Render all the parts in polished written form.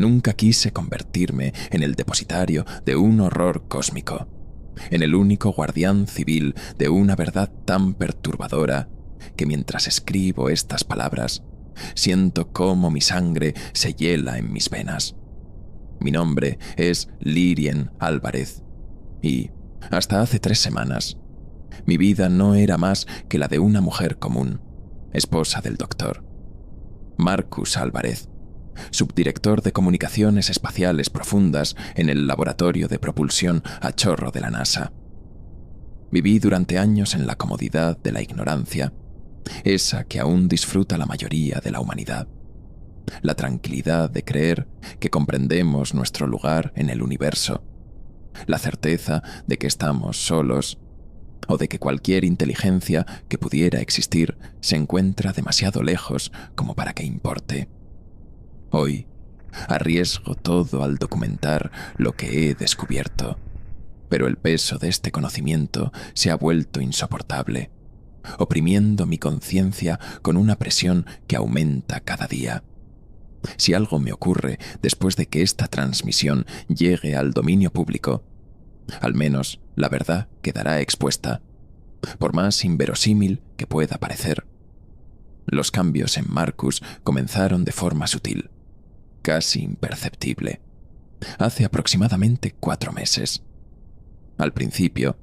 Nunca quise convertirme en el depositario de un horror cósmico, en el único guardián civil de una verdad tan perturbadora que mientras escribo estas palabras, siento cómo mi sangre se hiela en mis venas. Mi nombre es Lyrien Álvarez y, hasta hace 3 semanas, mi vida no era más que la de una mujer común, esposa del doctor Marcus Álvarez, subdirector de Comunicaciones Espaciales Profundas en el Laboratorio de Propulsión a Chorro de la NASA. Viví durante años en la comodidad de la ignorancia, esa que aún disfruta la mayoría de la humanidad. La tranquilidad de creer que comprendemos nuestro lugar en el universo, la certeza de que estamos solos o de que cualquier inteligencia que pudiera existir se encuentra demasiado lejos como para que importe. Hoy, arriesgo todo al documentar lo que he descubierto, pero el peso de este conocimiento se ha vuelto insoportable, oprimiendo mi conciencia con una presión que aumenta cada día. Si algo me ocurre después de que esta transmisión llegue al dominio público, al menos la verdad quedará expuesta, por más inverosímil que pueda parecer. Los cambios en Marcus comenzaron de forma sutil, casi imperceptible, hace aproximadamente 4 meses. Al principio,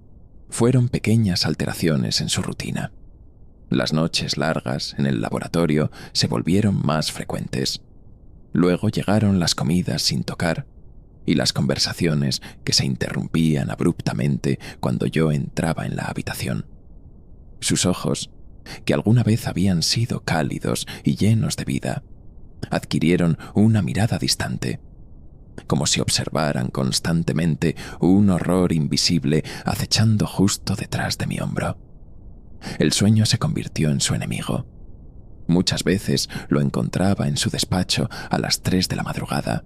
fueron pequeñas alteraciones en su rutina. Las noches largas en el laboratorio se volvieron más frecuentes. Luego llegaron las comidas sin tocar y las conversaciones que se interrumpían abruptamente cuando yo entraba en la habitación. Sus ojos, que alguna vez habían sido cálidos y llenos de vida, adquirieron una mirada distante, como si observaran constantemente un horror invisible acechando justo detrás de mi hombro. El sueño se convirtió en su enemigo. Muchas veces lo encontraba en su despacho a las 3 de la madrugada,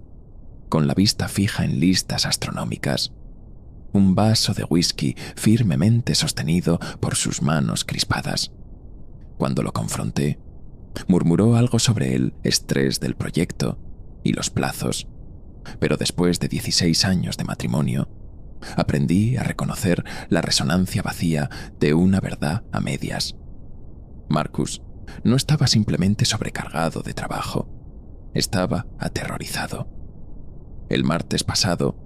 con la vista fija en listas astronómicas, un vaso de whisky firmemente sostenido por sus manos crispadas. Cuando lo confronté, murmuró algo sobre el estrés del proyecto y los plazos, pero después de 16 años de matrimonio, aprendí a reconocer la resonancia vacía de una verdad a medias. Marcus no estaba simplemente sobrecargado de trabajo, estaba aterrorizado. El martes pasado,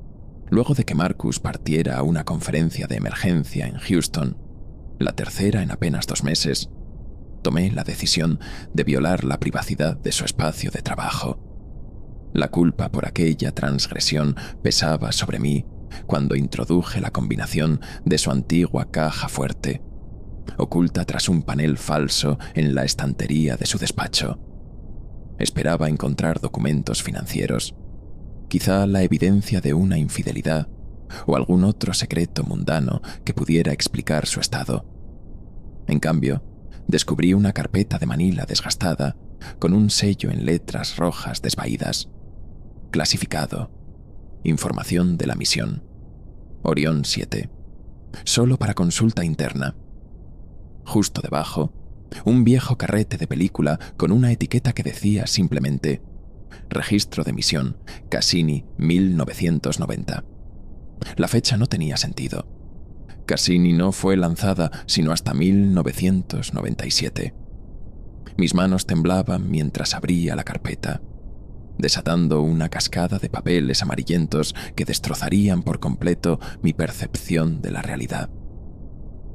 luego de que Marcus partiera a una conferencia de emergencia en Houston, la tercera en apenas 2 meses, tomé la decisión de violar la privacidad de su espacio de trabajo. La culpa por aquella transgresión pesaba sobre mí cuando introduje la combinación de su antigua caja fuerte, oculta tras un panel falso en la estantería de su despacho. Esperaba encontrar documentos financieros, quizá la evidencia de una infidelidad o algún otro secreto mundano que pudiera explicar su estado. En cambio, descubrí una carpeta de manila desgastada con un sello en letras rojas desvaídas. Clasificado. Información de la misión. Orión 7. Solo para consulta interna. Justo debajo, un viejo carrete de película con una etiqueta que decía simplemente Registro de misión, Cassini 1990. La fecha no tenía sentido. Cassini no fue lanzada sino hasta 1997. Mis manos temblaban mientras abría la carpeta, desatando una cascada de papeles amarillentos que destrozarían por completo mi percepción de la realidad.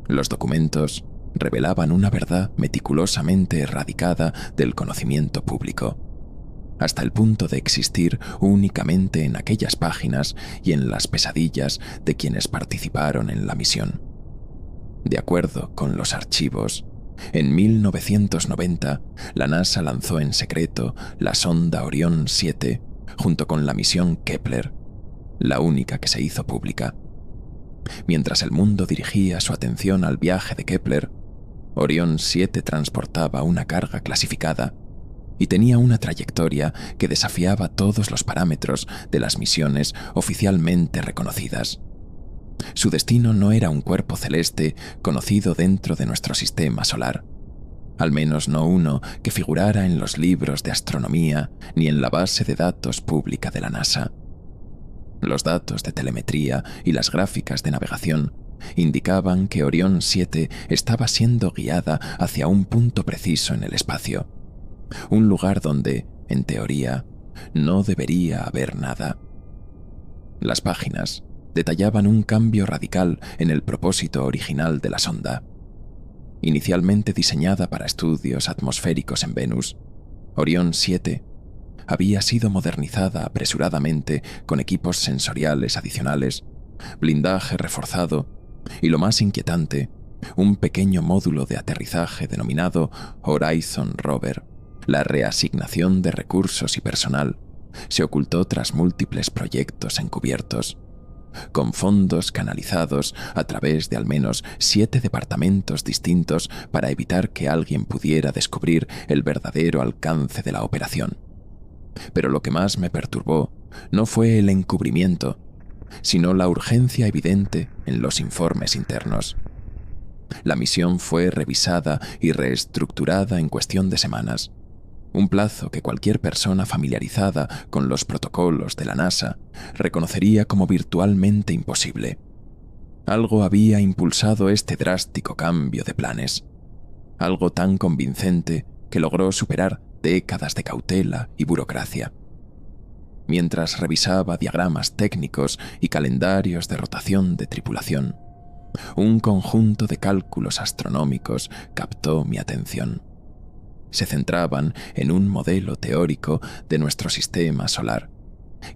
Los documentos revelaban una verdad meticulosamente erradicada del conocimiento público, hasta el punto de existir únicamente en aquellas páginas y en las pesadillas de quienes participaron en la misión. De acuerdo con los archivos, en 1990, la NASA lanzó en secreto la sonda Orión 7 junto con la misión Kepler, la única que se hizo pública. Mientras el mundo dirigía su atención al viaje de Kepler, Orión 7 transportaba una carga clasificada y tenía una trayectoria que desafiaba todos los parámetros de las misiones oficialmente reconocidas. Su destino no era un cuerpo celeste conocido dentro de nuestro sistema solar. al menos no uno que figurara en los libros de astronomía ni en la base de datos pública de la NASA. Los datos de telemetría y las gráficas de navegación indicaban que Orión 7 estaba siendo guiada hacia un punto preciso en el espacio, un lugar donde, en teoría, no debería haber nada. Las páginas detallaban un cambio radical en el propósito original de la sonda. Inicialmente diseñada para estudios atmosféricos en Venus, Orión 7 había sido modernizada apresuradamente con equipos sensoriales adicionales, blindaje reforzado y, lo más inquietante, un pequeño módulo de aterrizaje denominado Horizon Rover. La reasignación de recursos y personal se ocultó tras múltiples proyectos encubiertos, con fondos canalizados a través de al menos 7 departamentos distintos para evitar que alguien pudiera descubrir el verdadero alcance de la operación. Pero lo que más me perturbó no fue el encubrimiento, sino la urgencia evidente en los informes internos. La misión fue revisada y reestructurada en cuestión de semanas, un plazo que cualquier persona familiarizada con los protocolos de la NASA reconocería como virtualmente imposible. Algo había impulsado este drástico cambio de planes, algo tan convincente que logró superar décadas de cautela y burocracia. Mientras revisaba diagramas técnicos y calendarios de rotación de tripulación, un conjunto de cálculos astronómicos captó mi atención. Se centraban en un modelo teórico de nuestro sistema solar,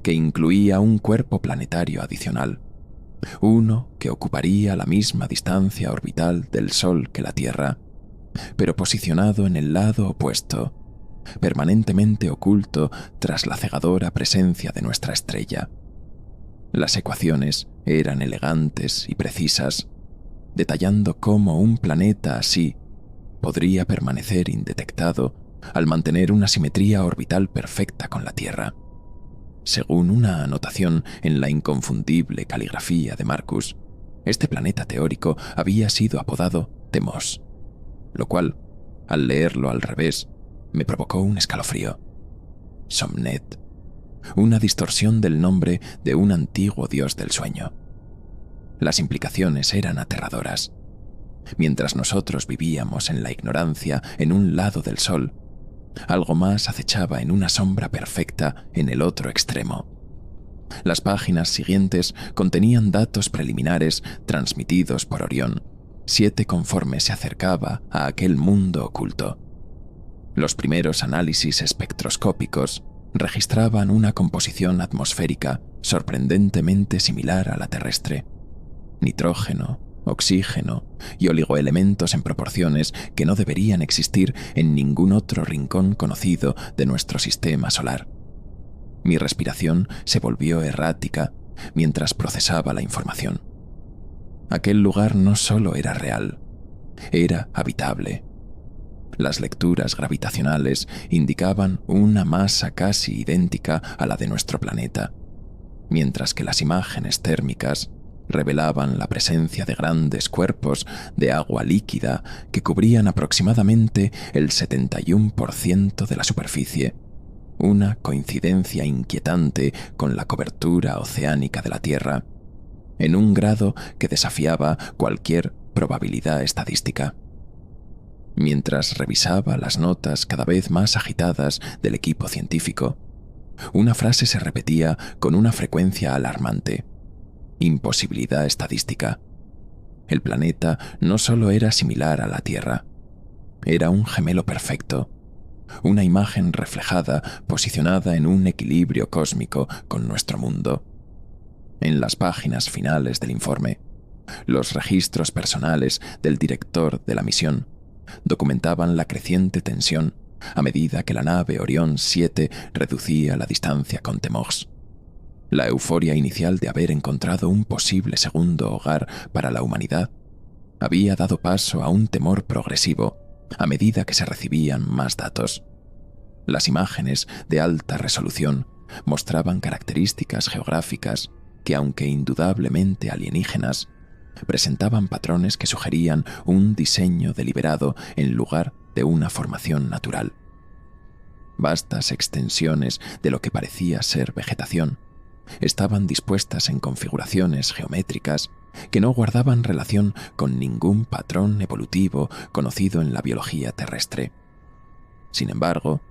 que incluía un cuerpo planetario adicional, uno que ocuparía la misma distancia orbital del Sol que la Tierra, pero posicionado en el lado opuesto, permanentemente oculto tras la cegadora presencia de nuestra estrella. Las ecuaciones eran elegantes y precisas, detallando cómo un planeta así podría permanecer indetectado al mantener una simetría orbital perfecta con la Tierra. Según una anotación en la inconfundible caligrafía de Marcus, este planeta teórico había sido apodado Temos, lo cual, al leerlo al revés, me provocó un escalofrío. Somnet, una distorsión del nombre de un antiguo dios del sueño. Las implicaciones eran aterradoras. Mientras nosotros vivíamos en la ignorancia en un lado del sol, algo más acechaba en una sombra perfecta en el otro extremo. Las páginas siguientes contenían datos preliminares transmitidos por Orión 7 conforme se acercaba a aquel mundo oculto. Los primeros análisis espectroscópicos registraban una composición atmosférica sorprendentemente similar a la terrestre. Nitrógeno, oxígeno y oligoelementos en proporciones que no deberían existir en ningún otro rincón conocido de nuestro sistema solar. Mi respiración se volvió errática mientras procesaba la información. Aquel lugar no solo era real, era habitable. Las lecturas gravitacionales indicaban una masa casi idéntica a la de nuestro planeta, mientras que las imágenes térmicas revelaban la presencia de grandes cuerpos de agua líquida que cubrían aproximadamente el 71% de la superficie, una coincidencia inquietante con la cobertura oceánica de la Tierra, en un grado que desafiaba cualquier probabilidad estadística. Mientras revisaba las notas cada vez más agitadas del equipo científico, una frase se repetía con una frecuencia alarmante: imposibilidad estadística. El planeta no solo era similar a la Tierra, era un gemelo perfecto, una imagen reflejada posicionada en un equilibrio cósmico con nuestro mundo. En las páginas finales del informe, los registros personales del director de la misión documentaban la creciente tensión a medida que la nave Orión 7 reducía la distancia con Temos. La euforia inicial de haber encontrado un posible segundo hogar para la humanidad había dado paso a un temor progresivo a medida que se recibían más datos. Las imágenes de alta resolución mostraban características geográficas que, aunque indudablemente alienígenas, presentaban patrones que sugerían un diseño deliberado en lugar de una formación natural. Vastas extensiones de lo que parecía ser vegetación estaban dispuestas en configuraciones geométricas que no guardaban relación con ningún patrón evolutivo conocido en la biología terrestre. Sin embargo,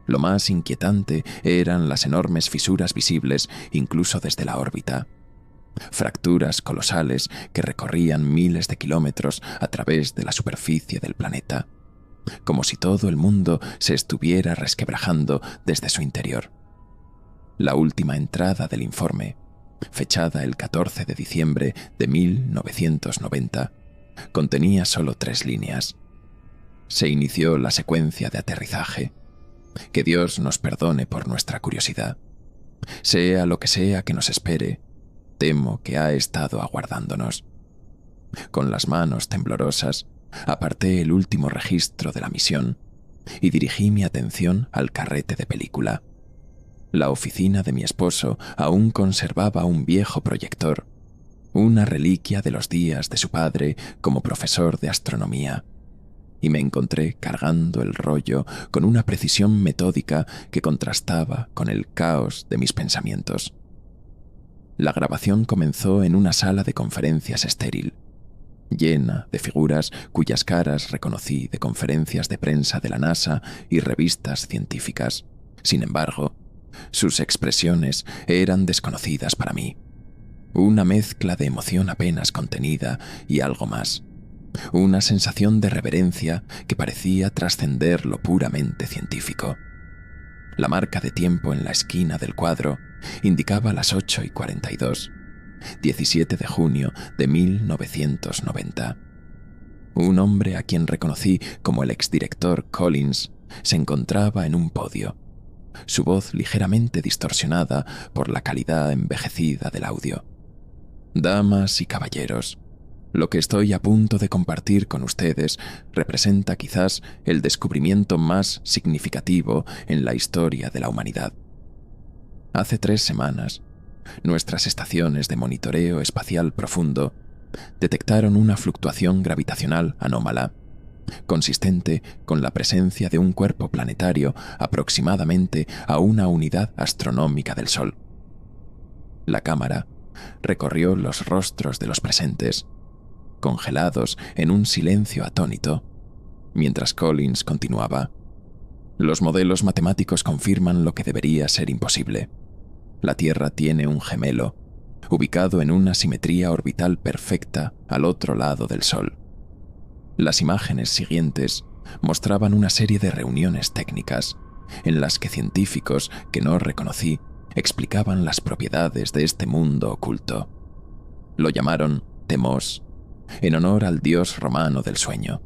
lo más inquietante eran las enormes fisuras visibles incluso desde la órbita. Fracturas colosales que recorrían miles de kilómetros a través de la superficie del planeta, como si todo el mundo se estuviera resquebrajando desde su interior. La última entrada del informe, fechada el 14 de diciembre de 1990, contenía solo 3 líneas. Se inició la secuencia de aterrizaje. Que Dios nos perdone por nuestra curiosidad. Sea lo que sea que nos espere, temo que ha estado aguardándonos. Con las manos temblorosas, aparté el último registro de la misión y dirigí mi atención al carrete de película. La oficina de mi esposo aún conservaba un viejo proyector, una reliquia de los días de su padre como profesor de astronomía, y me encontré cargando el rollo con una precisión metódica que contrastaba con el caos de mis pensamientos. La grabación comenzó en una sala de conferencias estéril, llena de figuras cuyas caras reconocí de conferencias de prensa de la NASA y revistas científicas. Sin embargo, sus expresiones eran desconocidas para mí. Una mezcla de emoción apenas contenida y algo más. Una sensación de reverencia que parecía trascender lo puramente científico. La marca de tiempo en la esquina del cuadro indicaba las 8:42, 17 de junio de 1990. Un hombre a quien reconocí como el exdirector Collins se encontraba en un podio, su voz ligeramente distorsionada por la calidad envejecida del audio. Damas y caballeros, lo que estoy a punto de compartir con ustedes representa quizás el descubrimiento más significativo en la historia de la humanidad. Hace 3 semanas, nuestras estaciones de monitoreo espacial profundo detectaron una fluctuación gravitacional anómala, consistente con la presencia de un cuerpo planetario aproximadamente a una unidad astronómica del Sol. La cámara recorrió los rostros de los presentes, congelados en un silencio atónito, mientras Collins continuaba. Los modelos matemáticos confirman lo que debería ser imposible. La Tierra tiene un gemelo, ubicado en una simetría orbital perfecta al otro lado del Sol. Las imágenes siguientes mostraban una serie de reuniones técnicas, en las que científicos que no reconocí explicaban las propiedades de este mundo oculto. Lo llamaron Temos, en honor al dios romano del sueño,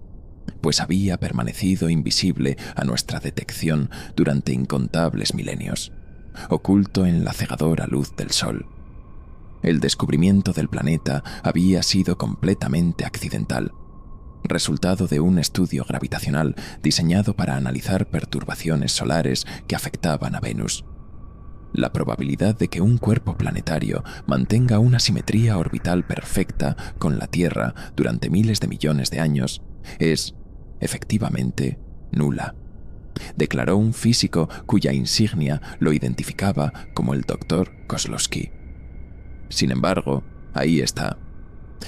pues había permanecido invisible a nuestra detección durante incontables milenios, oculto en la cegadora luz del Sol. El descubrimiento del planeta había sido completamente accidental, resultado de un estudio gravitacional diseñado para analizar perturbaciones solares que afectaban a Venus. La probabilidad de que un cuerpo planetario mantenga una simetría orbital perfecta con la Tierra durante miles de millones de años es, efectivamente, nula, declaró un físico cuya insignia lo identificaba como el Dr. Kozlowski. Sin embargo, ahí está.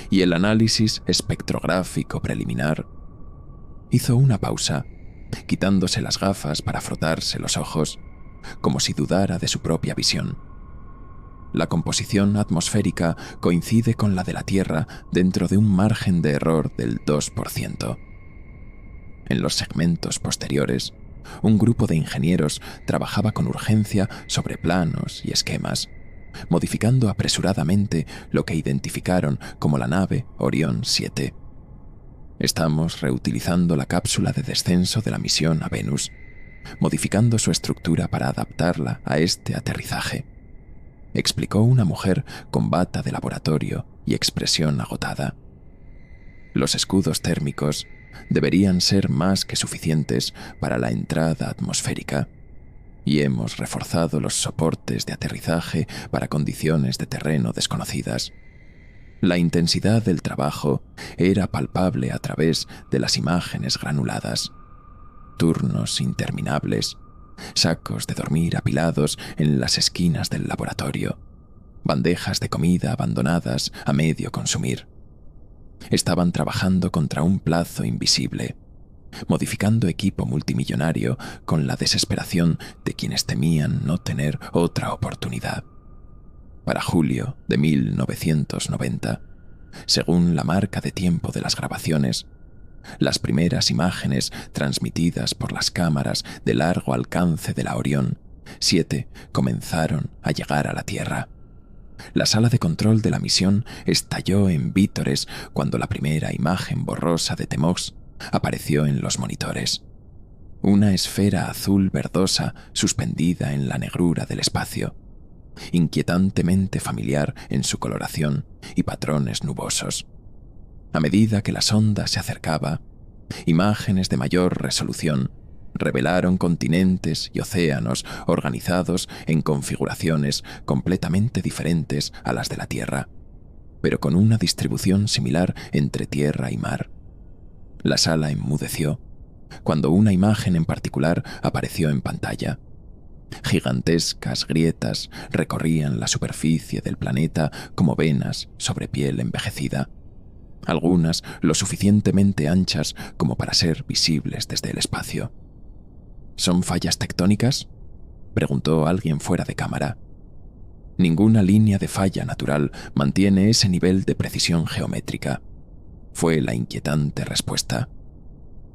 Y el análisis espectrográfico preliminar. Hizo una pausa, quitándose las gafas para frotarse los ojos, como si dudara de su propia visión. La composición atmosférica coincide con la de la Tierra dentro de un margen de error del 2%. En los segmentos posteriores, un grupo de ingenieros trabajaba con urgencia sobre planos y esquemas, modificando apresuradamente lo que identificaron como la nave Orión 7. Estamos reutilizando la cápsula de descenso de la misión a Venus, modificando su estructura para adaptarla a este aterrizaje, explicó una mujer con bata de laboratorio y expresión agotada. Los escudos térmicos deberían ser más que suficientes para la entrada atmosférica, y hemos reforzado los soportes de aterrizaje para condiciones de terreno desconocidas. La intensidad del trabajo era palpable a través de las imágenes granuladas. turnos interminables, sacos de dormir apilados en las esquinas del laboratorio, bandejas de comida abandonadas a medio consumir. Estaban trabajando contra un plazo invisible, modificando equipo multimillonario con la desesperación de quienes temían no tener otra oportunidad. Para julio de 1990, según la marca de tiempo de las grabaciones, las primeras imágenes transmitidas por las cámaras de largo alcance de la Orión 7 comenzaron a llegar a la Tierra. La sala de control de la misión estalló en vítores cuando la primera imagen borrosa de Temox apareció en los monitores. Una esfera azul verdosa suspendida en la negrura del espacio, inquietantemente familiar en su coloración y patrones nubosos. A medida que la sonda se acercaba, imágenes de mayor resolución revelaron continentes y océanos organizados en configuraciones completamente diferentes a las de la Tierra, pero con una distribución similar entre tierra y mar. La sala enmudeció cuando una imagen en particular apareció en pantalla. Gigantescas grietas recorrían la superficie del planeta como venas sobre piel envejecida, algunas lo suficientemente anchas como para ser visibles desde el espacio. ¿Son fallas tectónicas?, preguntó alguien fuera de cámara. Ninguna línea de falla natural mantiene ese nivel de precisión geométrica, fue la inquietante respuesta.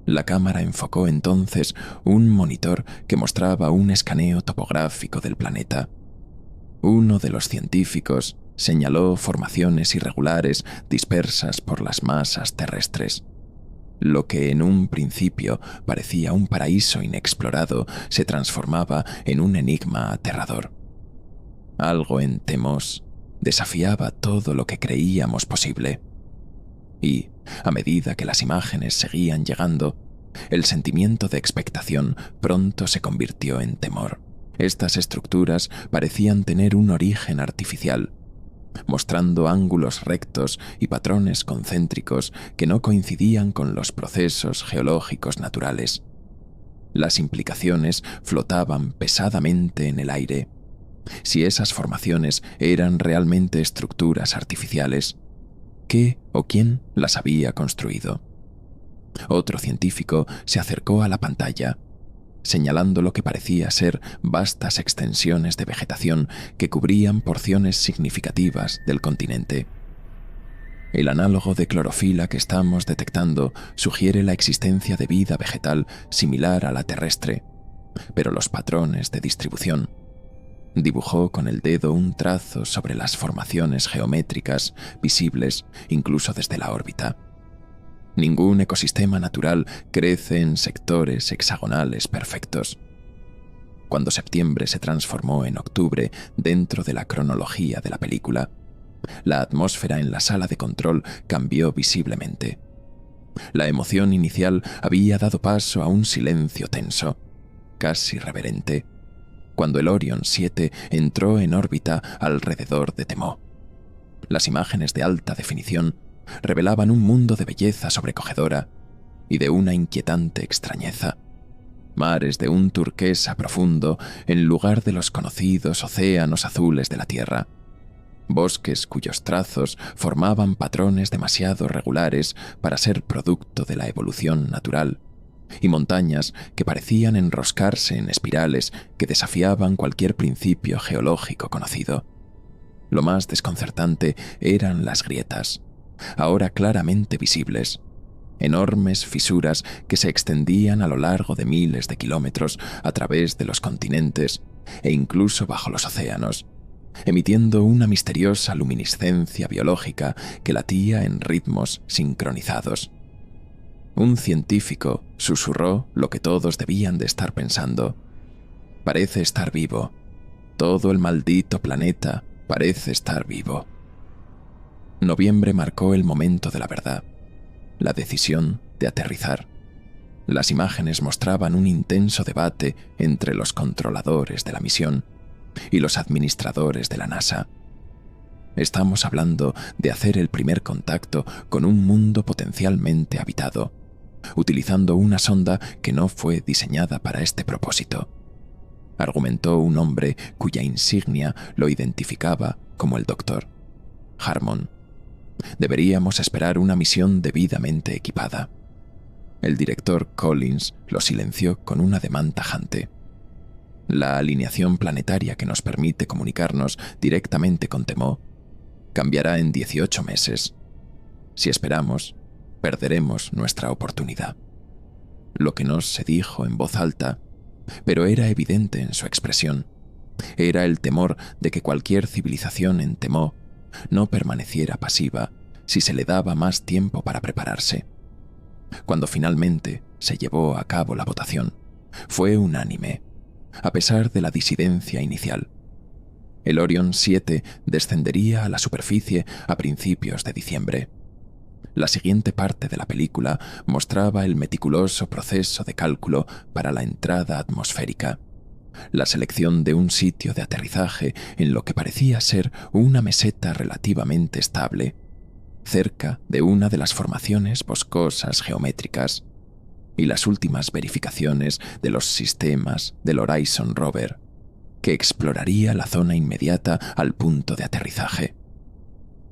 La cámara enfocó entonces un monitor que mostraba un escaneo topográfico del planeta. Uno de los científicos señaló formaciones irregulares dispersas por las masas terrestres. Lo que en un principio parecía un paraíso inexplorado se transformaba en un enigma aterrador. Algo en Temos desafiaba todo lo que creíamos posible. Y, a medida que las imágenes seguían llegando, el sentimiento de expectación pronto se convirtió en temor. Estas estructuras parecían tener un origen artificial, mostrando ángulos rectos y patrones concéntricos que no coincidían con los procesos geológicos naturales. Las implicaciones flotaban pesadamente en el aire. Si esas formaciones eran realmente estructuras artificiales, ¿qué o quién las había construido? Otro científico se acercó a la pantalla, señalando lo que parecía ser vastas extensiones de vegetación que cubrían porciones significativas del continente. El análogo de clorofila que estamos detectando sugiere la existencia de vida vegetal similar a la terrestre, pero los patrones de distribución. Dibujó con el dedo un trazo sobre las formaciones geométricas visibles incluso desde la órbita. Ningún ecosistema natural crece en sectores hexagonales perfectos. Cuando septiembre se transformó en octubre dentro de la cronología de la película, la atmósfera en la sala de control cambió visiblemente. La emoción inicial había dado paso a un silencio tenso, casi reverente, cuando el Orion 7 entró en órbita alrededor de Temó. Las imágenes de alta definición revelaban un mundo de belleza sobrecogedora y de una inquietante extrañeza. Mares de un turquesa profundo en lugar de los conocidos océanos azules de la Tierra. Bosques cuyos trazos formaban patrones demasiado regulares para ser producto de la evolución natural, y montañas que parecían enroscarse en espirales que desafiaban cualquier principio geológico conocido. Lo más desconcertante eran las grietas, ahora claramente visibles, enormes fisuras que se extendían a lo largo de miles de kilómetros a través de los continentes e incluso bajo los océanos, emitiendo una misteriosa luminiscencia biológica que latía en ritmos sincronizados. Un científico susurró lo que todos debían de estar pensando. Parece estar vivo. Todo el maldito planeta parece estar vivo. Noviembre marcó el momento de la verdad, la decisión de aterrizar. Las imágenes mostraban un intenso debate entre los controladores de la misión y los administradores de la NASA. Estamos hablando de hacer el primer contacto con un mundo potencialmente habitado, utilizando una sonda que no fue diseñada para este propósito, argumentó un hombre cuya insignia lo identificaba como el Dr. Harmon. Deberíamos esperar una misión debidamente equipada. El director Collins lo silenció con un ademán tajante. La alineación planetaria que nos permite comunicarnos directamente con Temo cambiará en 18 meses. Si esperamos, perderemos nuestra oportunidad. Lo que no se dijo en voz alta, pero era evidente en su expresión, era el temor de que cualquier civilización en Temo no permaneciera pasiva si se le daba más tiempo para prepararse. Cuando finalmente se llevó a cabo la votación, fue unánime, a pesar de la disidencia inicial. El Orion 7 descendería a la superficie a principios de diciembre. La siguiente parte de la película mostraba el meticuloso proceso de cálculo para la entrada atmosférica, la selección de un sitio de aterrizaje en lo que parecía ser una meseta relativamente estable, cerca de una de las formaciones boscosas geométricas, y las últimas verificaciones de los sistemas del Horizon Rover, que exploraría la zona inmediata al punto de aterrizaje.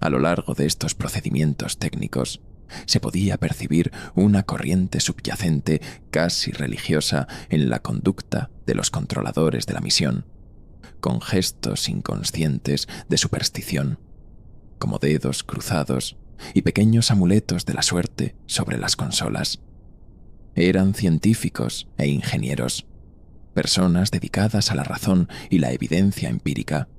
A lo largo de estos procedimientos técnicos, se podía percibir una corriente subyacente casi religiosa en la conducta de los controladores de la misión, con gestos inconscientes de superstición, como dedos cruzados y pequeños amuletos de la suerte sobre las consolas. Eran científicos e ingenieros, personas dedicadas a la razón y la evidencia empírica,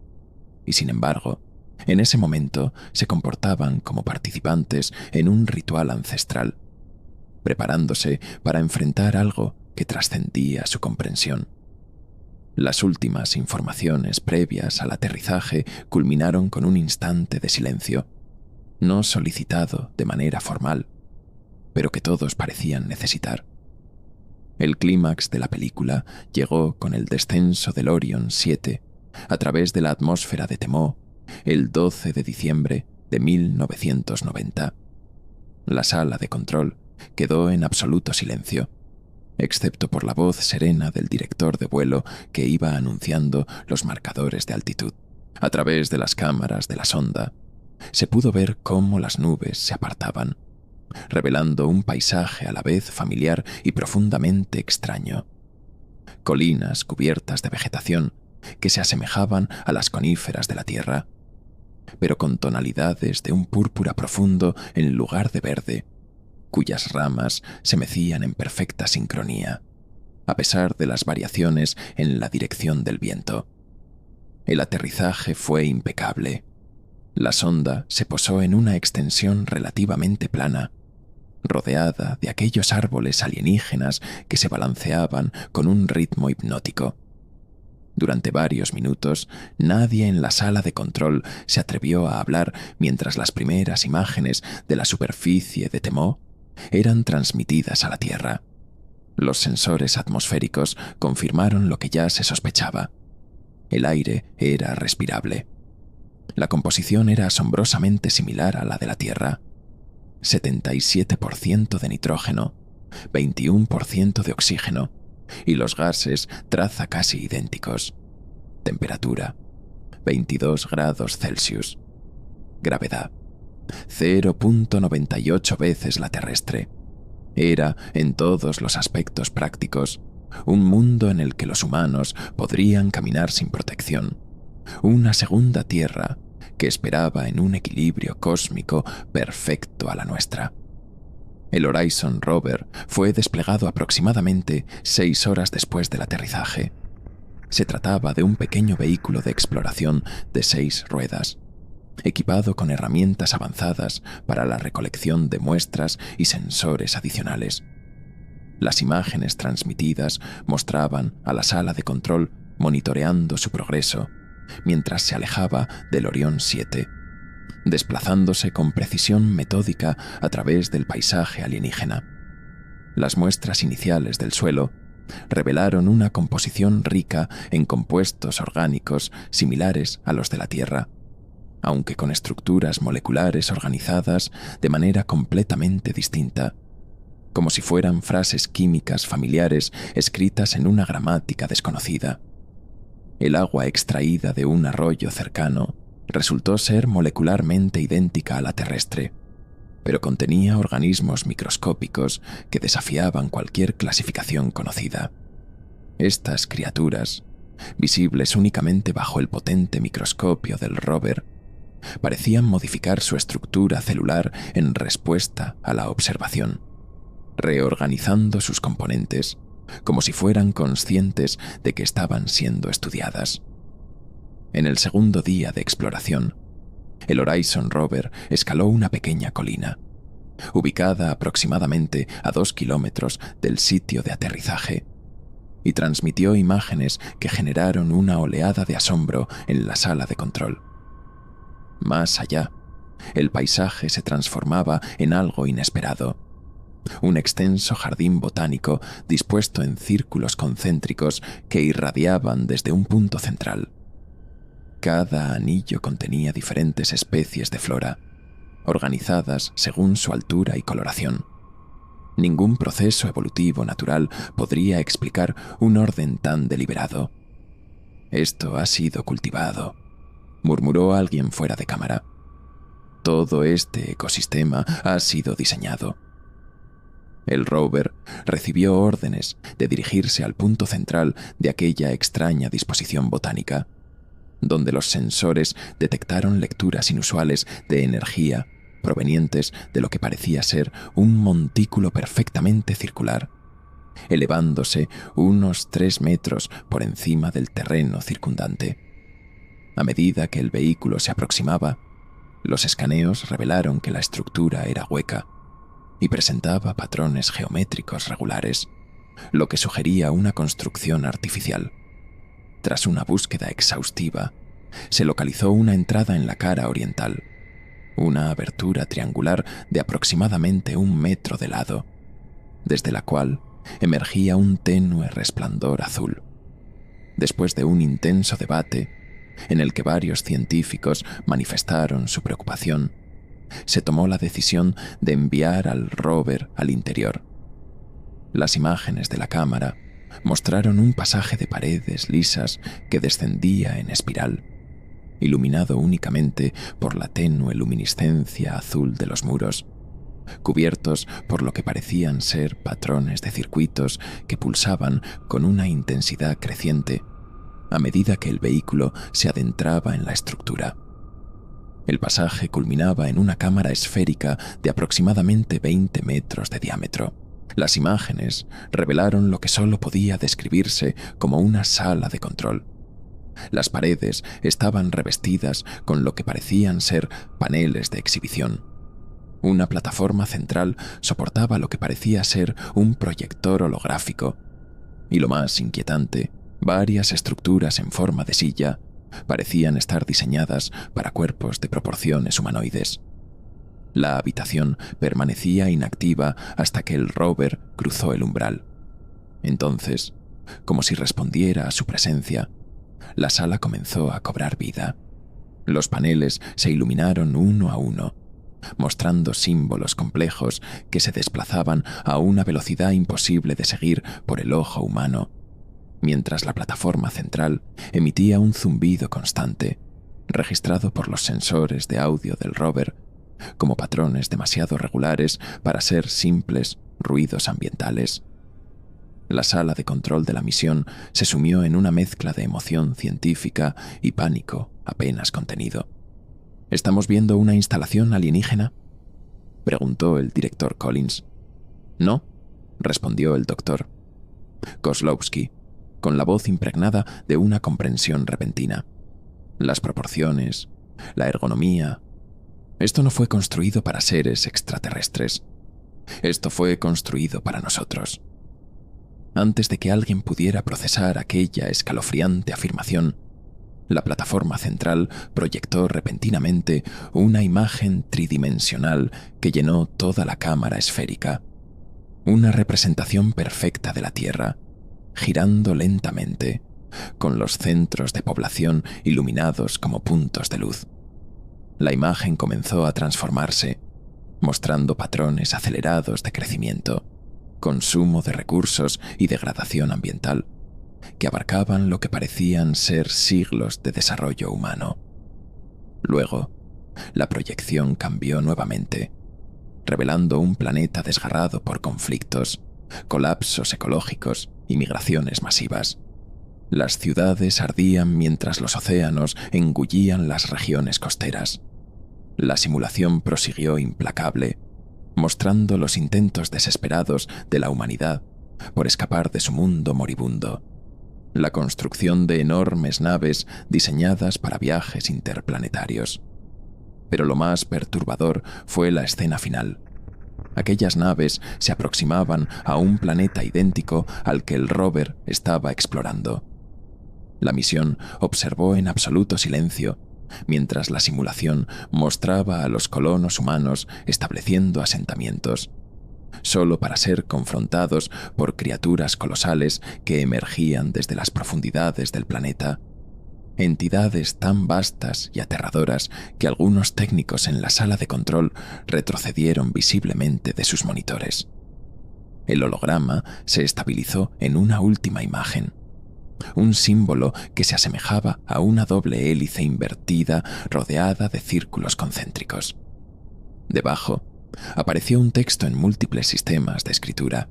y sin embargo, en ese momento se comportaban como participantes en un ritual ancestral, preparándose para enfrentar algo que trascendía su comprensión. Las últimas informaciones previas al aterrizaje culminaron con un instante de silencio, no solicitado de manera formal, pero que todos parecían necesitar. El clímax de la película llegó con el descenso del Orion 7 a través de la atmósfera de Temo el 12 de diciembre de 1990. La sala de control quedó en absoluto silencio, excepto por la voz serena del director de vuelo que iba anunciando los marcadores de altitud. A través de las cámaras de la sonda, se pudo ver cómo las nubes se apartaban, revelando un paisaje a la vez familiar y profundamente extraño. Colinas cubiertas de vegetación que se asemejaban a las coníferas de la Tierra, pero con tonalidades de un púrpura profundo en lugar de verde, cuyas ramas se mecían en perfecta sincronía, a pesar de las variaciones en la dirección del viento. El aterrizaje fue impecable. La sonda se posó en una extensión relativamente plana, rodeada de aquellos árboles alienígenas que se balanceaban con un ritmo hipnótico. Durante varios minutos, nadie en la sala de control se atrevió a hablar mientras las primeras imágenes de la superficie de Temo eran transmitidas a la Tierra. Los sensores atmosféricos confirmaron lo que ya se sospechaba. El aire era respirable. La composición era asombrosamente similar a la de la Tierra. 77% de nitrógeno, 21% de oxígeno, y los gases traza casi idénticos. Temperatura, 22 grados Celsius. Gravedad, 0.98 veces la terrestre. Era, en todos los aspectos prácticos, un mundo en el que los humanos podrían caminar sin protección. Una segunda Tierra que esperaba en un equilibrio cósmico perfecto a la nuestra. El Horizon Rover fue desplegado aproximadamente 6 horas después del aterrizaje. Se trataba de un pequeño vehículo de exploración de 6 ruedas, equipado con herramientas avanzadas para la recolección de muestras y sensores adicionales. Las imágenes transmitidas mostraban a la sala de control monitoreando su progreso mientras se alejaba del Orión 7, desplazándose con precisión metódica a través del paisaje alienígena. Las muestras iniciales del suelo revelaron una composición rica en compuestos orgánicos similares a los de la Tierra, aunque con estructuras moleculares organizadas de manera completamente distinta, como si fueran frases químicas familiares escritas en una gramática desconocida. El agua extraída de un arroyo cercano resultó ser molecularmente idéntica a la terrestre, pero contenía organismos microscópicos que desafiaban cualquier clasificación conocida. Estas criaturas, visibles únicamente bajo el potente microscopio del rover, parecían modificar su estructura celular en respuesta a la observación, reorganizando sus componentes, como si fueran conscientes de que estaban siendo estudiadas. En el segundo día de exploración, el Horizon Rover escaló una pequeña colina, ubicada aproximadamente a 2 kilómetros del sitio de aterrizaje, y transmitió imágenes que generaron una oleada de asombro en la sala de control. Más allá, el paisaje se transformaba en algo inesperado. Un extenso jardín botánico dispuesto en círculos concéntricos que irradiaban desde un punto central. Cada anillo contenía diferentes especies de flora, organizadas según su altura y coloración. Ningún proceso evolutivo natural podría explicar un orden tan deliberado. «Esto ha sido cultivado», murmuró alguien fuera de cámara. «Todo este ecosistema ha sido diseñado». El rover recibió órdenes de dirigirse al punto central de aquella extraña disposición botánica, donde los sensores detectaron lecturas inusuales de energía provenientes de lo que parecía ser un montículo perfectamente circular, elevándose unos 3 metros por encima del terreno circundante. A medida que el vehículo se aproximaba, los escaneos revelaron que la estructura era hueca y presentaba patrones geométricos regulares, lo que sugería una construcción artificial. Tras una búsqueda exhaustiva, se localizó una entrada en la cara oriental, una abertura triangular de aproximadamente 1 metro de lado, desde la cual emergía un tenue resplandor azul. Después de un intenso debate, en el que varios científicos manifestaron su preocupación, se tomó la decisión de enviar al rover al interior. Las imágenes de la cámara mostraron un pasaje de paredes lisas que descendía en espiral, iluminado únicamente por la tenue luminiscencia azul de los muros, cubiertos por lo que parecían ser patrones de circuitos que pulsaban con una intensidad creciente a medida que el vehículo se adentraba en la estructura. El pasaje culminaba en una cámara esférica de aproximadamente 20 metros de diámetro. Las imágenes revelaron lo que solo podía describirse como una sala de control. Las paredes estaban revestidas con lo que parecían ser paneles de exhibición. Una plataforma central soportaba lo que parecía ser un proyector holográfico. Y lo más inquietante, varias estructuras en forma de silla parecían estar diseñadas para cuerpos de proporciones humanoides. La habitación permanecía inactiva hasta que el rover cruzó el umbral. Entonces, como si respondiera a su presencia, la sala comenzó a cobrar vida. Los paneles se iluminaron uno a uno, mostrando símbolos complejos que se desplazaban a una velocidad imposible de seguir por el ojo humano, mientras la plataforma central emitía un zumbido constante, registrado por los sensores de audio del rover como patrones demasiado regulares para ser simples ruidos ambientales. La sala de control de la misión se sumió en una mezcla de emoción científica y pánico apenas contenido. ¿Estamos viendo una instalación alienígena?, preguntó el director Collins. No, respondió el doctor Kozlowski, con la voz impregnada de una comprensión repentina. Las proporciones, la ergonomía. Esto no fue construido para seres extraterrestres. Esto fue construido para nosotros. Antes de que alguien pudiera procesar aquella escalofriante afirmación, la plataforma central proyectó repentinamente una imagen tridimensional que llenó toda la cámara esférica. Una representación perfecta de la Tierra, girando lentamente, con los centros de población iluminados como puntos de luz. La imagen comenzó a transformarse, mostrando patrones acelerados de crecimiento, consumo de recursos y degradación ambiental, que abarcaban lo que parecían ser siglos de desarrollo humano. Luego, la proyección cambió nuevamente, revelando un planeta desgarrado por conflictos, colapsos ecológicos y migraciones masivas. Las ciudades ardían mientras los océanos engullían las regiones costeras. La simulación prosiguió implacable, mostrando los intentos desesperados de la humanidad por escapar de su mundo moribundo. La construcción de enormes naves diseñadas para viajes interplanetarios. Pero lo más perturbador fue la escena final. Aquellas naves se aproximaban a un planeta idéntico al que el rover estaba explorando. La misión observó en absoluto silencio, mientras la simulación mostraba a los colonos humanos estableciendo asentamientos, solo para ser confrontados por criaturas colosales que emergían desde las profundidades del planeta. Entidades tan vastas y aterradoras que algunos técnicos en la sala de control retrocedieron visiblemente de sus monitores. El holograma se estabilizó en una última imagen, un símbolo que se asemejaba a una doble hélice invertida rodeada de círculos concéntricos. Debajo apareció un texto en múltiples sistemas de escritura,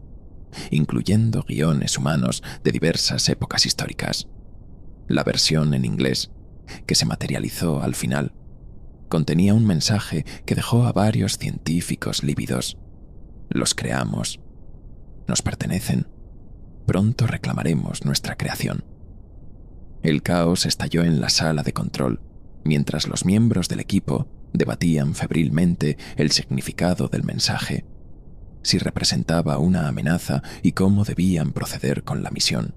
incluyendo guiones humanos de diversas épocas históricas. La versión en inglés, que se materializó al final, contenía un mensaje que dejó a varios científicos lívidos. Los creamos. Nos pertenecen. Pronto reclamaremos nuestra creación. El caos estalló en la sala de control, mientras los miembros del equipo debatían febrilmente el significado del mensaje, si representaba una amenaza y cómo debían proceder con la misión.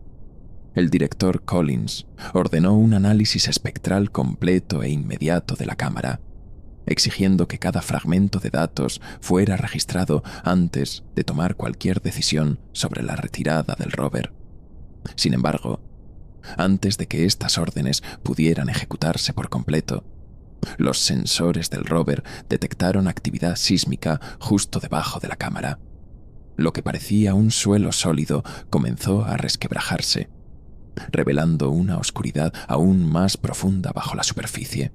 El director Collins ordenó un análisis espectral completo e inmediato de la cámara, exigiendo que cada fragmento de datos fuera registrado antes de tomar cualquier decisión sobre la retirada del rover. Sin embargo, antes de que estas órdenes pudieran ejecutarse por completo, los sensores del rover detectaron actividad sísmica justo debajo de la cámara. Lo que parecía un suelo sólido comenzó a resquebrajarse, revelando una oscuridad aún más profunda bajo la superficie.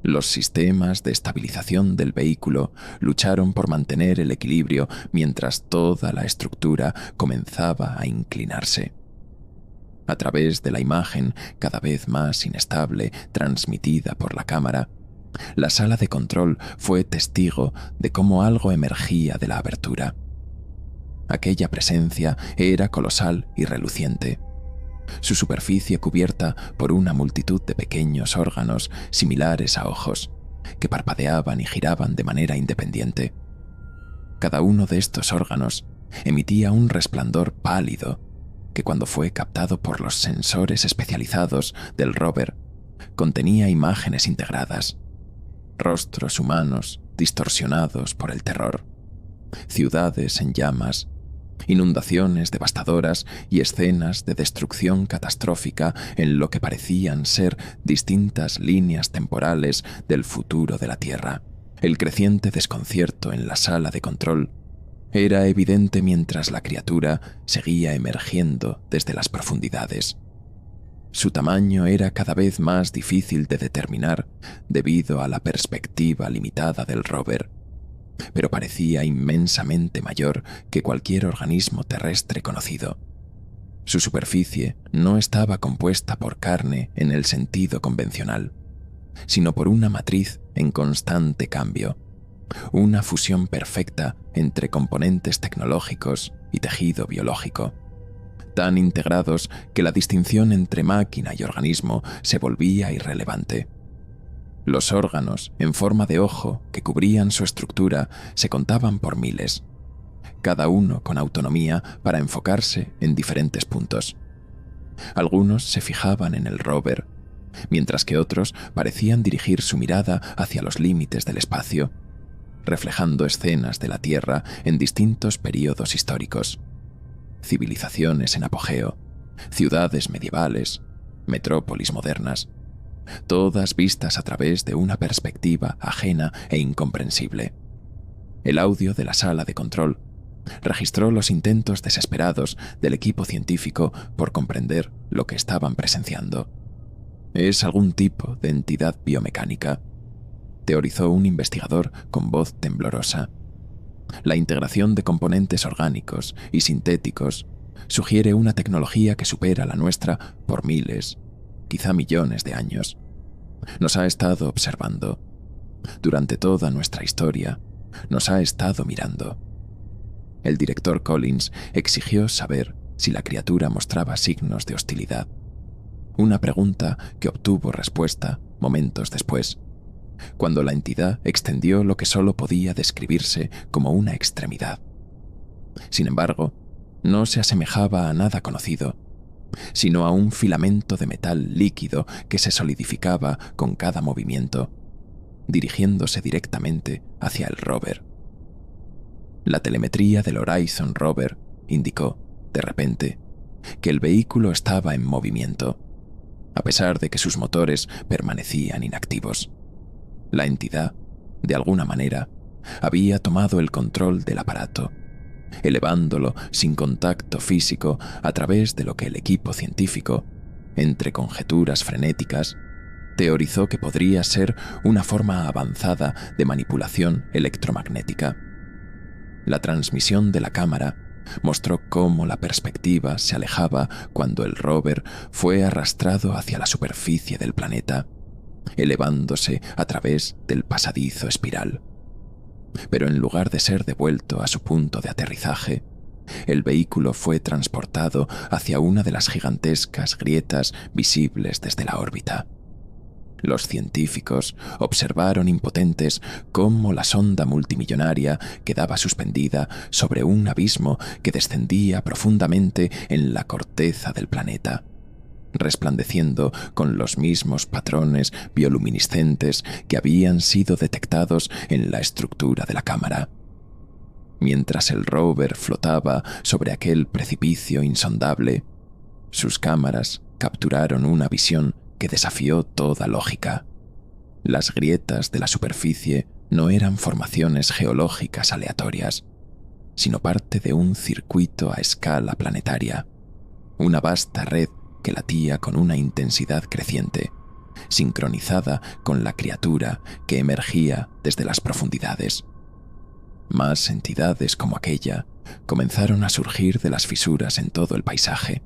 Los sistemas de estabilización del vehículo lucharon por mantener el equilibrio mientras toda la estructura comenzaba a inclinarse. A través de la imagen cada vez más inestable transmitida por la cámara, la sala de control fue testigo de cómo algo emergía de la abertura. Aquella presencia era colosal y reluciente, su superficie cubierta por una multitud de pequeños órganos similares a ojos, que parpadeaban y giraban de manera independiente. Cada uno de estos órganos emitía un resplandor pálido que, cuando fue captado por los sensores especializados del rover, contenía imágenes integradas, rostros humanos distorsionados por el terror, ciudades en llamas, inundaciones devastadoras y escenas de destrucción catastrófica en lo que parecían ser distintas líneas temporales del futuro de la Tierra. El creciente desconcierto en la sala de control era evidente mientras la criatura seguía emergiendo desde las profundidades. Su tamaño era cada vez más difícil de determinar debido a la perspectiva limitada del rover, pero parecía inmensamente mayor que cualquier organismo terrestre conocido. Su superficie no estaba compuesta por carne en el sentido convencional, sino por una matriz en constante cambio, una fusión perfecta entre componentes tecnológicos y tejido biológico, tan integrados que la distinción entre máquina y organismo se volvía irrelevante. Los órganos en forma de ojo que cubrían su estructura se contaban por miles, cada uno con autonomía para enfocarse en diferentes puntos. Algunos se fijaban en el rover, mientras que otros parecían dirigir su mirada hacia los límites del espacio, reflejando escenas de la Tierra en distintos períodos históricos. Civilizaciones en apogeo, ciudades medievales, metrópolis modernas, todas vistas a través de una perspectiva ajena e incomprensible. El audio de la sala de control Registró los intentos desesperados del equipo científico por comprender lo que estaban presenciando. Es algún tipo de entidad biomecánica, teorizó un investigador con voz temblorosa. La integración de componentes orgánicos y sintéticos sugiere una tecnología que supera la nuestra por miles, quizá millones de años. Nos ha estado observando. Durante toda nuestra historia, nos ha estado mirando. El director Collins exigió saber si la criatura mostraba signos de hostilidad. Una pregunta que obtuvo respuesta momentos después, cuando la entidad extendió lo que solo podía describirse como una extremidad. Sin embargo, no se asemejaba a nada conocido, sino a un filamento de metal líquido que se solidificaba con cada movimiento, dirigiéndose directamente hacia el rover. La telemetría del Horizon Rover indicó, de repente, que el vehículo estaba en movimiento, a pesar de que sus motores permanecían inactivos. La entidad, de alguna manera, había tomado el control del aparato, elevándolo sin contacto físico a través de lo que el equipo científico, entre conjeturas frenéticas, teorizó que podría ser una forma avanzada de manipulación electromagnética. La transmisión de la cámara mostró cómo la perspectiva se alejaba cuando el rover fue arrastrado hacia la superficie del planeta, elevándose a través del pasadizo espiral. Pero en lugar de ser devuelto a su punto de aterrizaje, el vehículo fue transportado hacia una de las gigantescas grietas visibles desde la órbita. Los científicos observaron impotentes cómo la sonda multimillonaria quedaba suspendida sobre un abismo que descendía profundamente en la corteza del planeta, resplandeciendo con los mismos patrones bioluminiscentes que habían sido detectados en la estructura de la cámara. Mientras el rover flotaba sobre aquel precipicio insondable, sus cámaras capturaron una visión que desafió toda lógica. Las grietas de la superficie no eran formaciones geológicas aleatorias, sino parte de un circuito a escala planetaria, una vasta red que latía con una intensidad creciente, sincronizada con la criatura que emergía desde las profundidades. Más entidades como aquella comenzaron a surgir de las fisuras en todo el paisaje,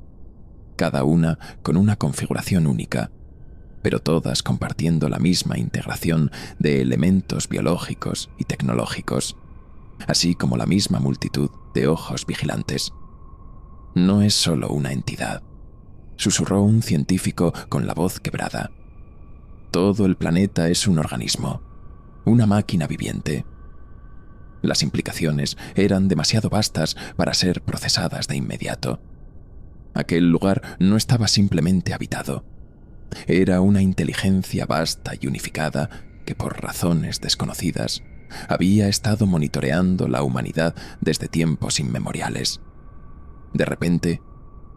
cada una con una configuración única, pero todas compartiendo la misma integración de elementos biológicos y tecnológicos, así como la misma multitud de ojos vigilantes. No es solo una entidad, susurró un científico con la voz quebrada. Todo el planeta es un organismo, una máquina viviente. Las implicaciones eran demasiado vastas para ser procesadas de inmediato. Aquel lugar no estaba simplemente habitado. Era una inteligencia vasta y unificada que, por razones desconocidas, había estado monitoreando la humanidad desde tiempos inmemoriales. De repente,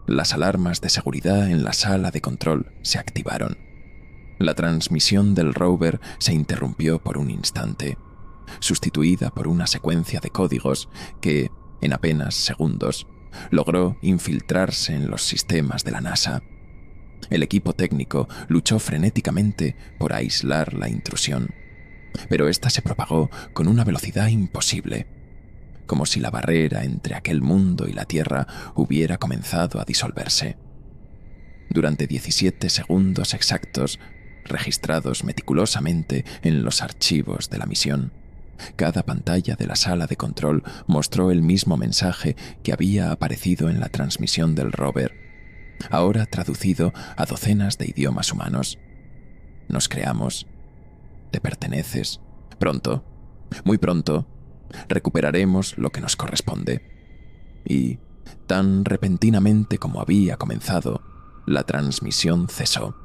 las alarmas de seguridad en la sala de control se activaron. La transmisión del rover se interrumpió por un instante, sustituida por una secuencia de códigos que, en apenas segundos, logró infiltrarse en los sistemas de la NASA. El equipo técnico luchó frenéticamente por aislar la intrusión, pero ésta se propagó con una velocidad imposible, como si la barrera entre aquel mundo y la Tierra hubiera comenzado a disolverse. Durante 17 segundos exactos, registrados meticulosamente en los archivos de la misión, cada pantalla de la sala de control mostró el mismo mensaje que había aparecido en la transmisión del rover, ahora traducido a docenas de idiomas humanos. Nos creamos. Te perteneces. Pronto, muy pronto, recuperaremos lo que nos corresponde. Y, tan repentinamente como había comenzado, la transmisión cesó.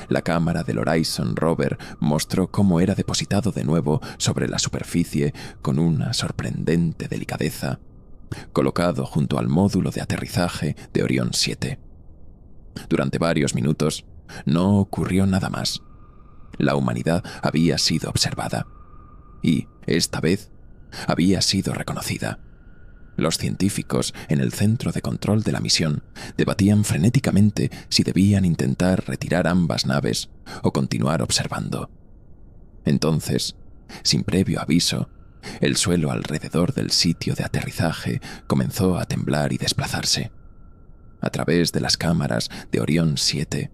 La cámara del Horizon Rover mostró cómo era depositado de nuevo sobre la superficie con una sorprendente delicadeza, colocado junto al módulo de aterrizaje de Orión 7. Durante varios minutos no ocurrió nada más. La humanidad había sido observada y, esta vez, había sido reconocida. Los científicos en el centro de control de la misión debatían frenéticamente si debían intentar retirar ambas naves o continuar observando. Entonces, sin previo aviso, el suelo alrededor del sitio de aterrizaje comenzó a temblar y desplazarse. A través de las cámaras de Orión 7,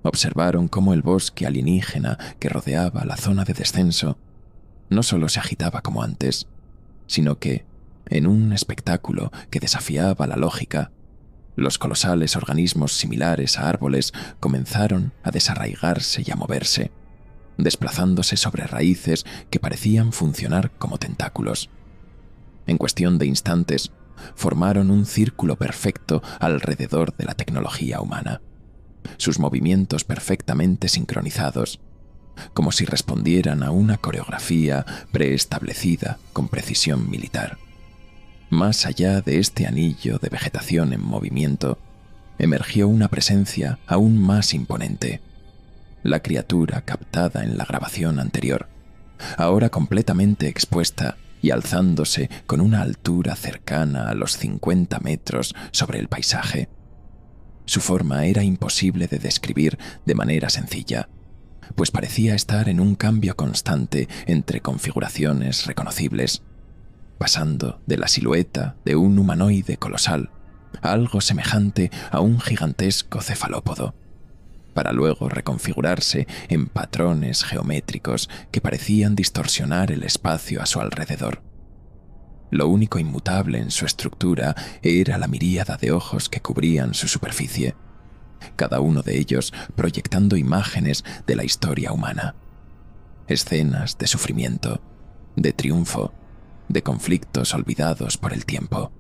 observaron cómo el bosque alienígena que rodeaba la zona de descenso no solo se agitaba como antes, sino que, en un espectáculo que desafiaba la lógica, los colosales organismos similares a árboles comenzaron a desarraigarse y a moverse, desplazándose sobre raíces que parecían funcionar como tentáculos. En cuestión de instantes, formaron un círculo perfecto alrededor de la tecnología humana, sus movimientos perfectamente sincronizados, como si respondieran a una coreografía preestablecida con precisión militar. Más allá de este anillo de vegetación en movimiento, emergió una presencia aún más imponente. La criatura captada en la grabación anterior, ahora completamente expuesta y alzándose con una altura cercana a los 50 metros sobre el paisaje. Su forma era imposible de describir de manera sencilla, pues parecía estar en un cambio constante entre configuraciones reconocibles, pasando de la silueta de un humanoide colosal a algo semejante a un gigantesco cefalópodo, para luego reconfigurarse en patrones geométricos que parecían distorsionar el espacio a su alrededor. Lo único inmutable en su estructura era la miríada de ojos que cubrían su superficie, cada uno de ellos proyectando imágenes de la historia humana, escenas de sufrimiento, de triunfo, de conflictos olvidados por el tiempo.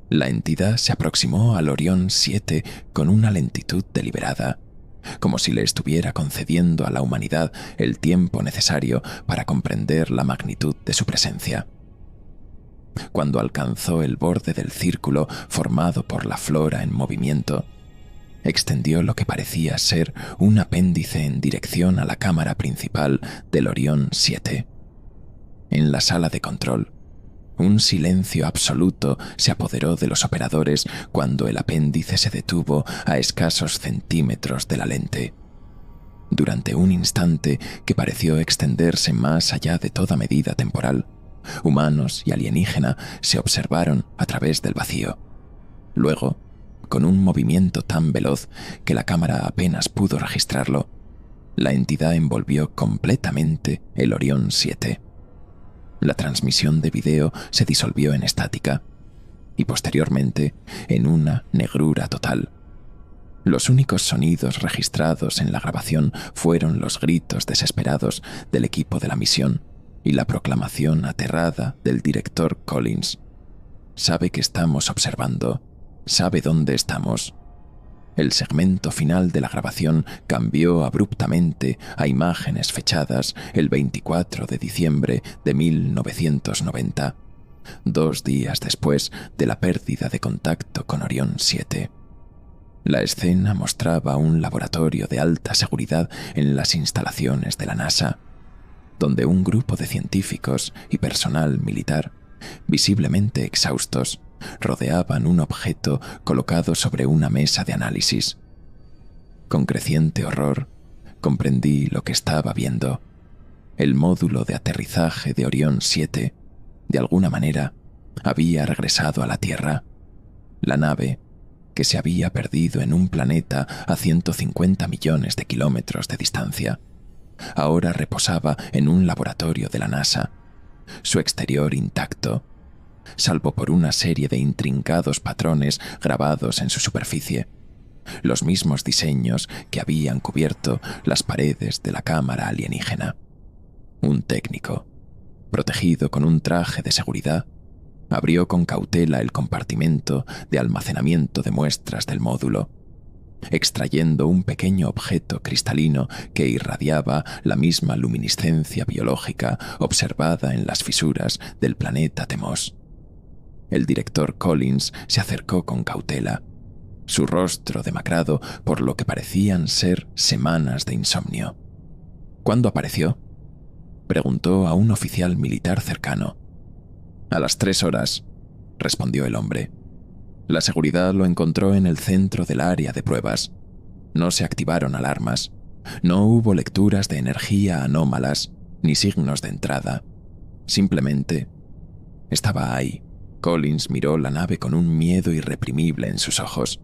La entidad se aproximó al Orión 7 con una lentitud deliberada, como si le estuviera concediendo a la humanidad el tiempo necesario para comprender la magnitud de su presencia. Cuando alcanzó el borde del círculo formado por la flora en movimiento, extendió lo que parecía ser un apéndice en dirección a la cámara principal del Orión 7. En la sala de control, un silencio absoluto se apoderó de los operadores cuando el apéndice se detuvo a escasos centímetros de la lente. Durante un instante que pareció extenderse más allá de toda medida temporal, humanos y alienígena se observaron a través del vacío. Luego, con un movimiento tan veloz que la cámara apenas pudo registrarlo, la entidad envolvió completamente el Orión 7. La transmisión de video se disolvió en estática y posteriormente en una negrura total. Los únicos sonidos registrados en la grabación fueron los gritos desesperados del equipo de la misión y la proclamación aterrada del director Collins. Sabe que estamos observando, sabe dónde estamos. El segmento final de la grabación cambió abruptamente a imágenes fechadas el 24 de diciembre de 1990, 2 días después de la pérdida de contacto con Orión 7. La escena mostraba un laboratorio de alta seguridad en las instalaciones de la NASA, donde un grupo de científicos y personal militar, visiblemente exhaustos, rodeaban un objeto colocado sobre una mesa de análisis. Con creciente horror, comprendí lo que estaba viendo. El módulo de aterrizaje de Orión 7, de alguna manera, había regresado a la Tierra. La nave, que se había perdido en un planeta a 150 millones de kilómetros de distancia, ahora reposaba en un laboratorio de la NASA, su exterior intacto, salvo por una serie de intrincados patrones grabados en su superficie, los mismos diseños que habían cubierto las paredes de la cámara alienígena. Un técnico, protegido con un traje de seguridad, abrió con cautela el compartimento de almacenamiento de muestras del módulo, extrayendo un pequeño objeto cristalino que irradiaba la misma luminiscencia biológica observada en las fisuras del planeta Temos. El director Collins se acercó con cautela, su rostro demacrado por lo que parecían ser semanas de insomnio. ¿Cuándo apareció?, preguntó a un oficial militar cercano. «A las 3 horas», respondió el hombre. La seguridad lo encontró en el centro del área de pruebas. No se activaron alarmas. No hubo lecturas de energía anómalas, ni signos de entrada. Simplemente estaba ahí. Collins miró la nave con un miedo irreprimible en sus ojos.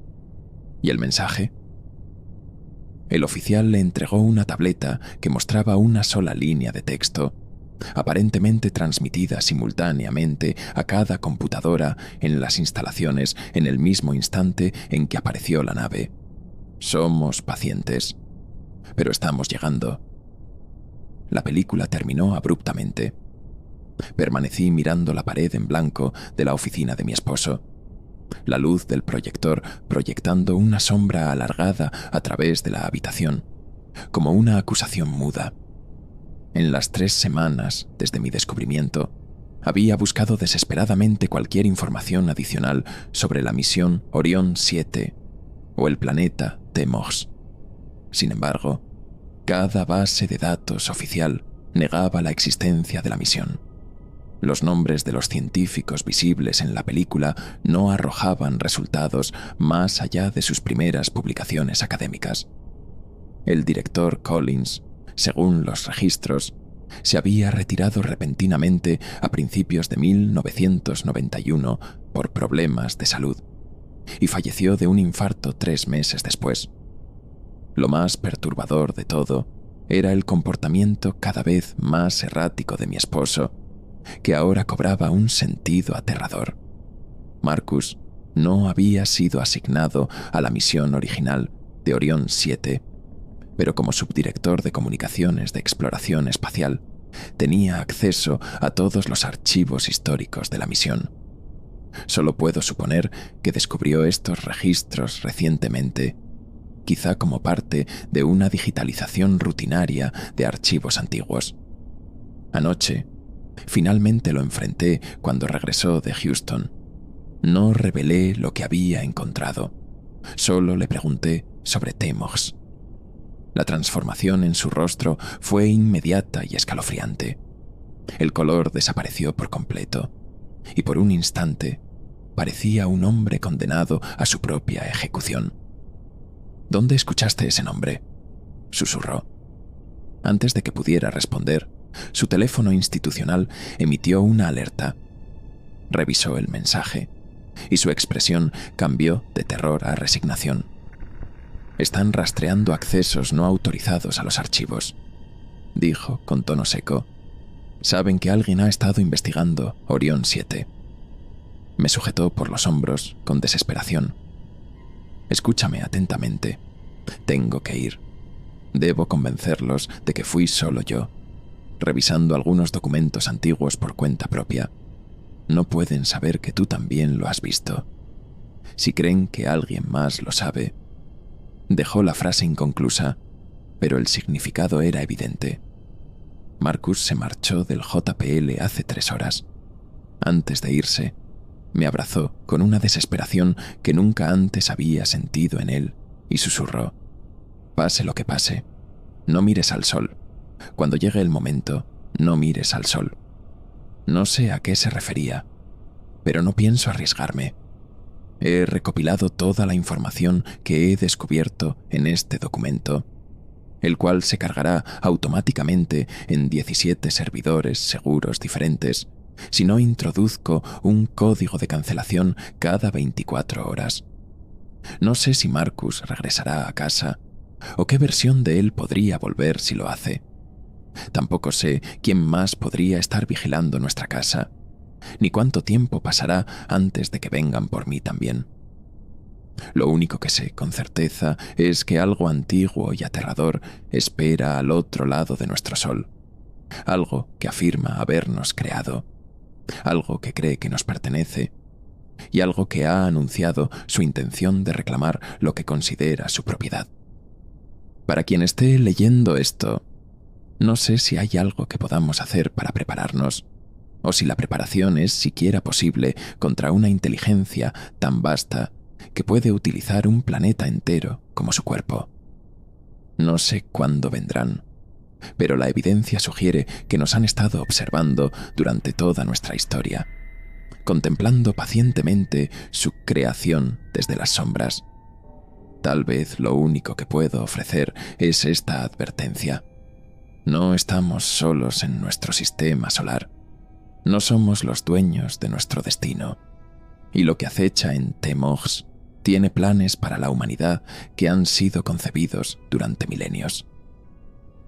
¿Y el mensaje? El oficial le entregó una tableta que mostraba una sola línea de texto, aparentemente transmitida simultáneamente a cada computadora en las instalaciones en el mismo instante en que apareció la nave. Somos pacientes, pero estamos llegando. La película terminó abruptamente. Permanecí mirando la pared en blanco de la oficina de mi esposo. La luz del proyector proyectando una sombra alargada a través de la habitación, como una acusación muda. En las 3 semanas desde mi descubrimiento, había buscado desesperadamente cualquier información adicional sobre la misión Orión 7 o el planeta Temos. Sin embargo, cada base de datos oficial negaba la existencia de la misión. Los nombres de los científicos visibles en la película no arrojaban resultados más allá de sus primeras publicaciones académicas. El director Collins, según los registros, se había retirado repentinamente a principios de 1991 por problemas de salud y falleció de un infarto 3 meses después. Lo más perturbador de todo era el comportamiento cada vez más errático de mi esposo, que ahora cobraba un sentido aterrador. Marcus no había sido asignado a la misión original de Orión 7, pero como subdirector de comunicaciones de exploración espacial, tenía acceso a todos los archivos históricos de la misión. Solo puedo suponer que descubrió estos registros recientemente, quizá como parte de una digitalización rutinaria de archivos antiguos. Anoche, finalmente lo enfrenté cuando regresó de Houston. No revelé lo que había encontrado. Solo le pregunté sobre Temos. La transformación en su rostro fue inmediata y escalofriante. El color desapareció por completo, y por un instante parecía un hombre condenado a su propia ejecución. ¿Dónde escuchaste ese nombre?, susurró. Antes de que pudiera responder, su teléfono institucional emitió una alerta. Revisó el mensaje, y su expresión cambió de terror a resignación. Están rastreando accesos no autorizados a los archivos, dijo con tono seco. Saben que alguien ha estado investigando Orión 7. Me sujetó por los hombros con desesperación. Escúchame atentamente. Tengo que ir. Debo convencerlos de que fui solo yo, revisando algunos documentos antiguos por cuenta propia. No pueden saber que tú también lo has visto. Si creen que alguien más lo sabe... Dejó la frase inconclusa, pero el significado era evidente. Marcus se marchó del JPL hace 3 horas. Antes de irse, me abrazó con una desesperación que nunca antes había sentido en él y susurró: pase lo que pase, no mires al sol. Cuando llegue el momento, no mires al sol. No sé a qué se refería, pero no pienso arriesgarme. He recopilado toda la información que he descubierto en este documento, el cual se cargará automáticamente en 17 servidores seguros diferentes si no introduzco un código de cancelación cada 24 horas. No sé si Marcus regresará a casa o qué versión de él podría volver si lo hace. Tampoco sé quién más podría estar vigilando nuestra casa, ni cuánto tiempo pasará antes de que vengan por mí también. Lo único que sé con certeza es que algo antiguo y aterrador espera al otro lado de nuestro sol, algo que afirma habernos creado, algo que cree que nos pertenece y algo que ha anunciado su intención de reclamar lo que considera su propiedad. Para quien esté leyendo esto, no sé si hay algo que podamos hacer para prepararnos, o si la preparación es siquiera posible contra una inteligencia tan vasta que puede utilizar un planeta entero como su cuerpo. No sé cuándo vendrán, pero la evidencia sugiere que nos han estado observando durante toda nuestra historia. contemplando pacientemente su creación desde las sombras. Tal vez lo único que puedo ofrecer es esta advertencia. No estamos solos en nuestro sistema solar. No somos los dueños de nuestro destino. Y lo que acecha en Temox tiene planes para la humanidad que han sido concebidos durante milenios.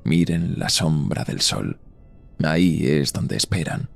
Miren la sombra del sol. Ahí es donde esperan.